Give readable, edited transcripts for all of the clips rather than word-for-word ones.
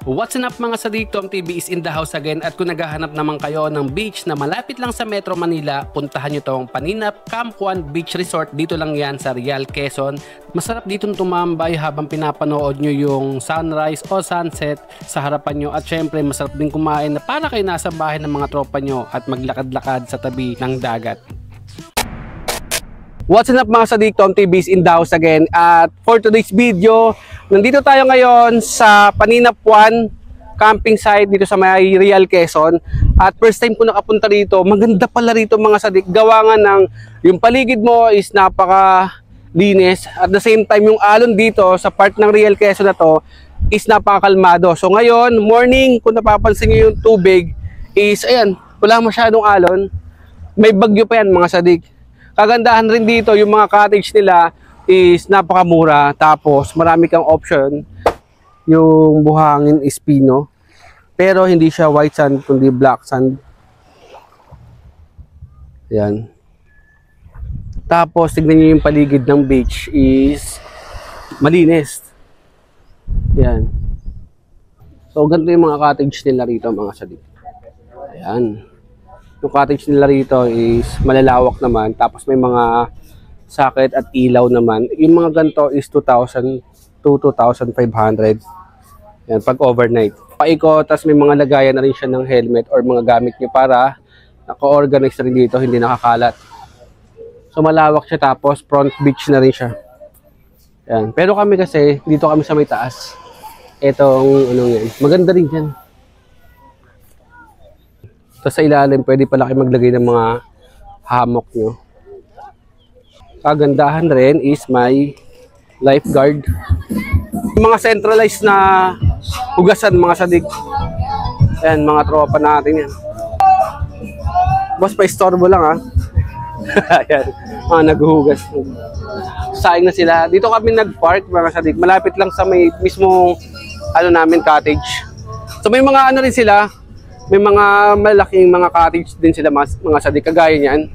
What's up mga sadik, Tom TV is in the house again, at kung naghahanap naman kayo ng beach na malapit lang sa Metro Manila, puntahan nyo tong Paninap Camp 1 Beach Resort. Dito lang yan sa Real, Quezon. Masarap dito tumambay habang pinapanood nyo yung sunrise o sunset sa harapan nyo, at syempre masarap din kumain na para kayo nasa bahay ng mga tropa nyo at maglakad-lakad sa tabi ng dagat. What's up mga sadik, Tom TV is in the house again, at for today's video, nandito tayo ngayon sa Paninap 1 camping site dito sa may Real, Quezon. At first time ko nakapunta rito. Maganda pala rito mga sadik, gawa nga ng yung paligid mo is napaka linis, at the same time yung alon dito sa part ng Real, Quezon na to is napakakalmado. So ngayon morning, kung napapansin nyo yung tubig is ayan, wala masyadong alon, may bagyo pa yan mga sadik. Kagandahan rin dito, yung mga cottage nila is napakamura, tapos marami kang option. Yung buhangin is pino, pero hindi siya white sand kundi black sand. Ayan. Tapos tignan nyo yung paligid ng beach is malinis. Ayan. So ganito yung mga cottage nila rito mga sadik. Ayan. Yung cottage nila rito is malalawak naman, tapos may mga socket at ilaw naman. Yung mga ganito is 2,000 to 2,500 yan pag overnight. Paikot, tapos may mga lagayan na rin siya ng helmet or mga gamit nyo para naka-organize rin dito, hindi nakakalat. So malawak siya, tapos front beach na rin siya. Yan. Pero kami kasi, dito kami sa may taas. Etong ano yan, maganda rin yan. Tapos sa ilalim, pwede pala kayo maglagay ng mga hammock nyo. Kagandahan rin is may lifeguard. Mga centralized na hugasan mga sadik. Ayan, mga tropa natin yan. Boss, pa-istorbo lang ha. Ayan, mga naghuhugas. Sayang na sila. Dito kami nag-park mga sadik. Malapit lang sa may mismo ano namin, cottage. So may mga ano rin sila. May mga malaking mga cottage din sila mga sadik, kagaya niyan.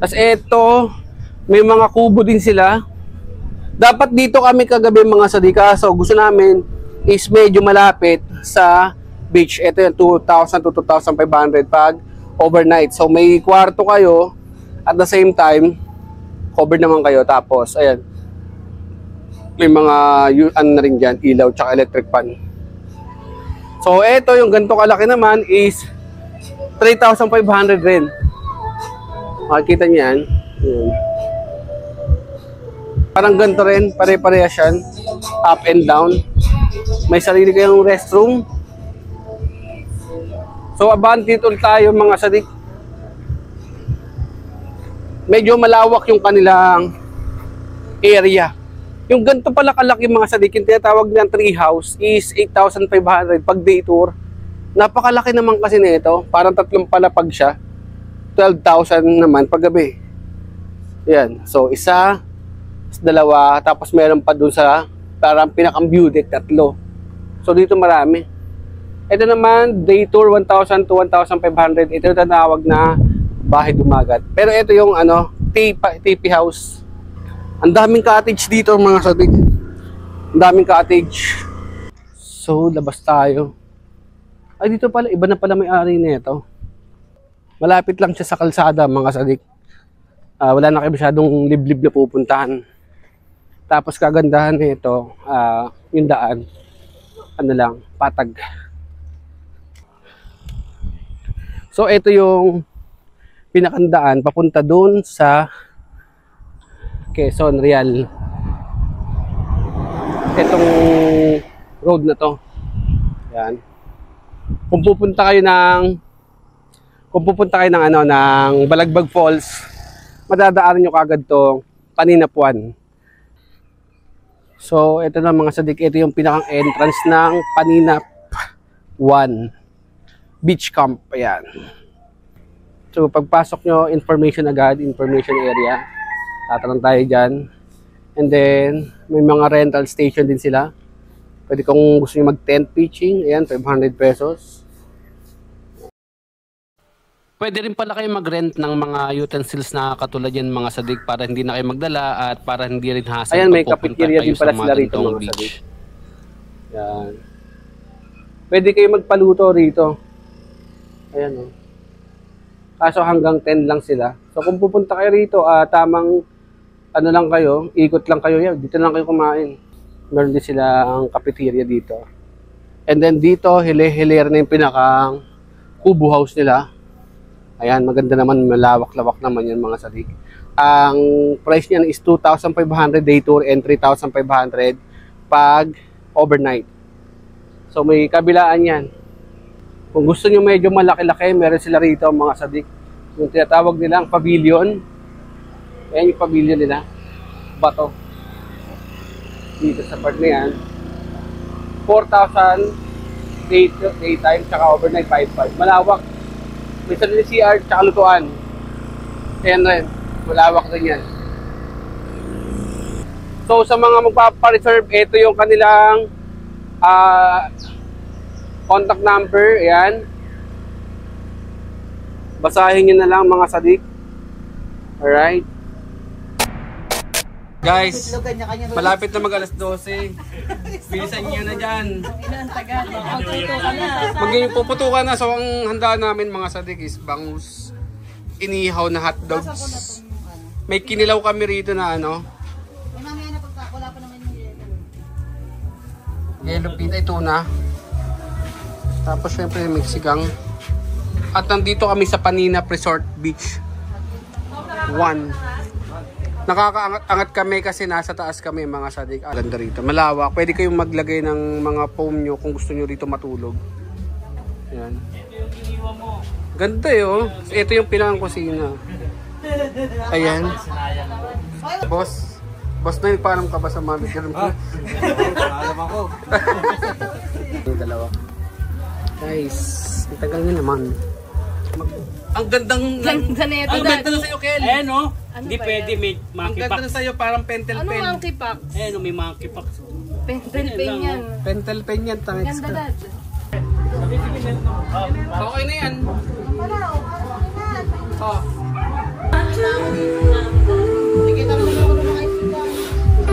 Tapos eto, may mga kubo din sila. Dapat dito kami kagabi mga sadik, so gusto namin is medyo malapit sa beach. Ito yung 2,000 to 2,500 pag overnight. So may kwarto kayo, at the same time covered naman kayo. Tapos ayan, may mga ano na rin dyan, ilaw tsaka electric fan. So ito yung ganito kalaki naman is 3,500 rin. Makikita niyo yan. Parang ganito rin, pare-parehas yan, up and down. May sarili kayong restroom. So abante dito tayo mga sadik. Medyo malawak yung kanilang area. Yung ganito pala kalaki mga sadik, yung tinatawag nilang tree house is 8,500 pag day tour. Napakalaki naman kasi nito, parang tatlong palapag siya. 12,000 naman pag gabi. Yan, so isa, dalawa, tapos meron pa dun sa parang pinakang view deck, tatlo. So dito marami. Ito naman, day tour 1,000 to 1,500. Ito yung tinatawag na bahay dumagat. Pero ito yung ano, TP house. Ang daming cottage dito mga sadik. Ang daming cottage. So labas tayo. Ay, dito pala, iba na pala may-ari nito. Malapit lang siya sa kalsada mga sadik. Wala na kayo masyadong liblib na pupuntahan. Tapos kagandahan nito, yung daan, ano lang, patag. So ito yung pinakandaan papunta doon sa Quezon, Real. Itong road na to. Yan. Kung pupunta kayo ng ano, ng Balagbag Falls, madadaanan nyo kagad tong Paninap 1. So ito na mga sadik, ito yung pinakang entrance ng Paninap 1 Beach Camp. Ayan. So pagpasok nyo, information agad, information area. Tatanong tayo dyan. And then, may mga rental station din sila. Pwede kung gusto nyo mag-tent pitching. Ayan, 500 pesos. Pwede rin pala kayo mag-rent ng mga utensils na katulad yan mga sadik, para hindi na kayo magdala at para hindi rin hassle. Ayan, may cafeteria din pala sila rito mga sadik. Yan. Pwede kayo magpaluto rito. Ayan o. Kaso hanggang 10 lang sila. So kung pupunta kayo rito, tamang ano lang kayo, ikot lang kayo yan. Dito lang kayo kumain. Meron din sila ang cafeteria dito. And then dito, hile-hiler na yung pinakang kubo house nila. Ayan, maganda naman, malawak-lawak naman yan mga sadik. Ang price niyan is 2,500 day tour and 3,500 pag overnight. So may kabilaan yan. Kung gusto nyo medyo malaki-laki, meron sila rito mga sadik. Yung tinatawag nilang pavilion. Ayan yung pavilion nila. Bato. Dito sa part na yan. 4,000 daytime, tsaka overnight 5,500. Malawak. May sarili CR, tsaka lutuan. Ayan rin. Malawak din yan. So sa mga magpapareserve, ito yung kanilang contact number. Ayan. Basahin nyo na lang mga sadik. Alright. Guys, malapit na mag alas 12. Bilisan nyo na dyan. Puputukan na. So ang handa namin mga sadik is bangus, inihaw na hotdogs. May kinilaw kami rito na ano. Yellow pin ay tuna. Tapos syempre Mexican. At nandito kami sa Panina Resort Beach 1. Nakakaangat kami kasi nasa taas kami mga sadik. Ganda rito. Malawak. Pwede kayong maglagay ng mga foam nyo kung gusto nyo rito matulog. Yan. Ganda oh. Ito yung pinakang kusina. Ayan. Boss. Boss na yung parang ka ba sa manager mo? Alam ako. Yung dalawa. Guys, ang tagal nyo naman. Ang gandang... Ganda na ito, ang ganda na sa'yo, Kel. Eh no? Ano Hindi ba pwede yan? may Ang monkey ganda pack. na sa'yo, parang pentel Ano pen. monkey pack? Eh no, may monkey pack. Pentel pen yan. Pentel pen yan, tangis Ganda ka. dad. Okay na yan. Oh.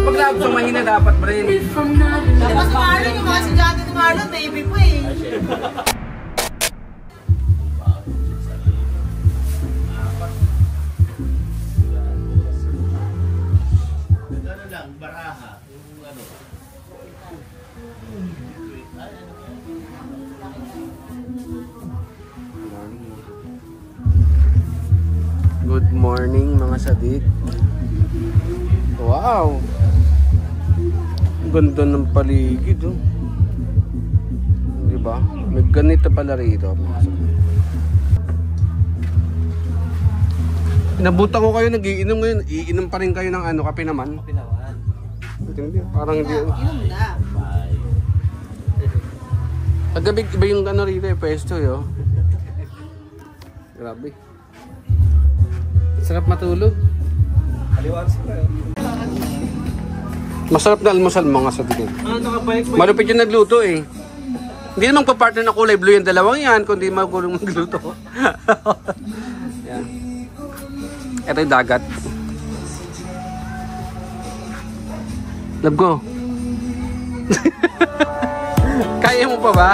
Pag lab sa mahina dapat pa rin. Tapos si Marlon, yung mga estudyante ni Marlon, baby po eh. Good morning mga sadik. Wow. Ganda ng paligid oh. Di ba? May ganito pala rito mga sadik. Inabutan ko kayo nagiinom ngayon. Iinom pa rin kayo ng ano, kape naman. Hindi, parang hindi. Inom na. Paggabi iba yung ano rito eh, pwesto yo. Grabe. Sarap matulog. Masarap na almusal mga sabihin. Malupit yung nagluto eh. Hindi naman pa-partner na kulay blue yung dalawang yan, kundi magulong magluto. Yan. Ito yung dagat. Love ko. Kaya mo pa ba?